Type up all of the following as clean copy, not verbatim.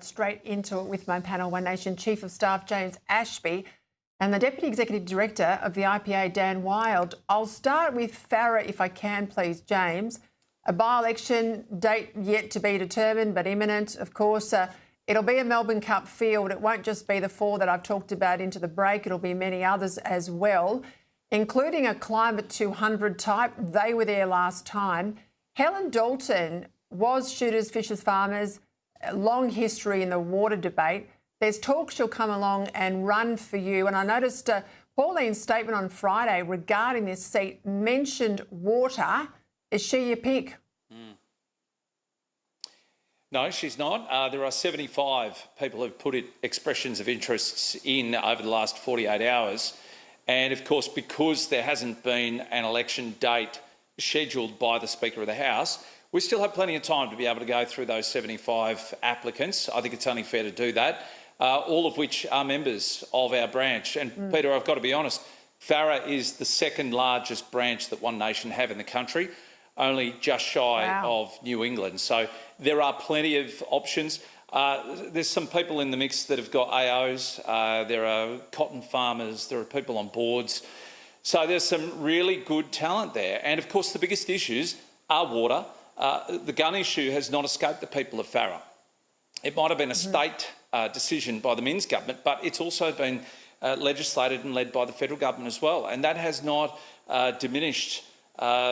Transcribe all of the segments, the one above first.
Straight into it with my panel, One Nation Chief of Staff James Ashby and the Deputy Executive Director of the IPA, Dan Wild. I'll start with Farah, if I can, please, James. A by-election date yet to be determined, but imminent, of course. It'll be a Melbourne Cup field. It won't just be the four that I've talked about into the break. It'll be many others as well, including a Climate 200 type. They were there last time. Helen Dalton was shooters, fishers, farmers. A long history in the water debate. There's talk she'll come along and run for you. And I noticed Pauline's statement on Friday regarding this seat mentioned water. Is she your pick? No, she's not. There are 75 people who've put expressions of interests in over the last 48 hours. And, of course, because there hasn't been an election date scheduled by the Speaker of the House, we still have plenty of time to be able to go through those 75 applicants. I think it's only fair to do that, all of which are members of our branch. And, Peter, I've got to be honest, Farah is the second largest branch that One Nation have in the country, only just shy of New England. So there are plenty of options. There's some people in the mix that have got AOs. There are cotton farmers. There are people on boards. So there's some really good talent there. And, of course, the biggest issues are water. The gun issue has not escaped the people of Farah. It might have been a state decision by the Minns government, but it's also been legislated and led by the federal government as well. And that has not diminished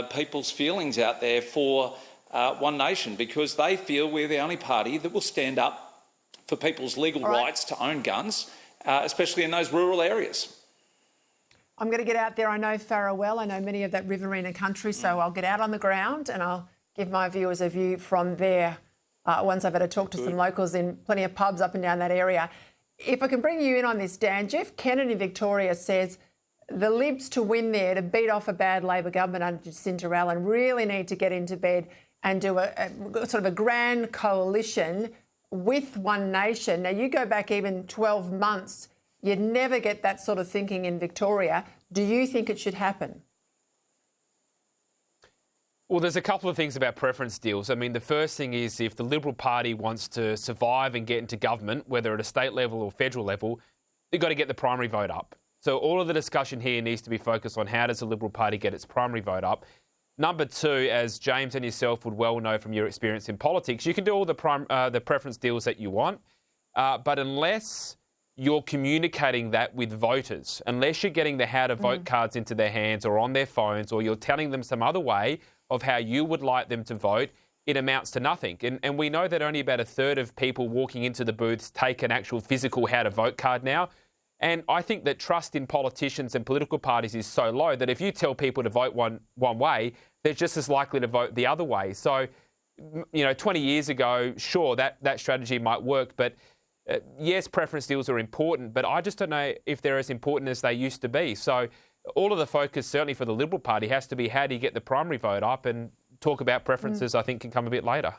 people's feelings out there for One Nation, because they feel we're the only party that will stand up for people's legal rights to own guns, especially in those rural areas. I'm going to get out there. I know Farah well. I know many of that Riverina country, so I'll get out on the ground and I'll give my viewers a view from there once I've had a talk to some locals in plenty of pubs up and down that area. If I can bring you in on this, Dan, Jeff Kennedy in Victoria says the Libs to win there, to beat off a bad Labor government under Jacinta Allen, really need to get into bed and do a sort of a grand coalition with One Nation. Now, you go back even 12 months, you'd never get that sort of thinking in Victoria. Do you think it should happen? Well, there's a couple of things about preference deals. I mean, the first thing is if the Liberal Party wants to survive and get into government, whether at a state level or federal level, they've got to get the primary vote up. So all of the discussion here needs to be focused on how does the Liberal Party get its primary vote up. Number two, as James and yourself would well know from your experience in politics, you can do all the preference deals that you want, but unless you're communicating that with voters, unless you're getting the how to vote cards into their hands or on their phones, or you're telling them some other way of how you would like them to vote, it amounts to nothing. And we know that only about a third of people walking into the booths take an actual physical how to vote card now. And I think that trust in politicians and political parties is so low that if you tell people to vote one way, they're just as likely to vote the other way. So, 20 years ago, sure, that strategy might work, but yes, preference deals are important, but I just don't know if they're as important as they used to be. So all of the focus, certainly for the Liberal Party, has to be how do you get the primary vote up, and talk about preferences, I think, can come a bit later.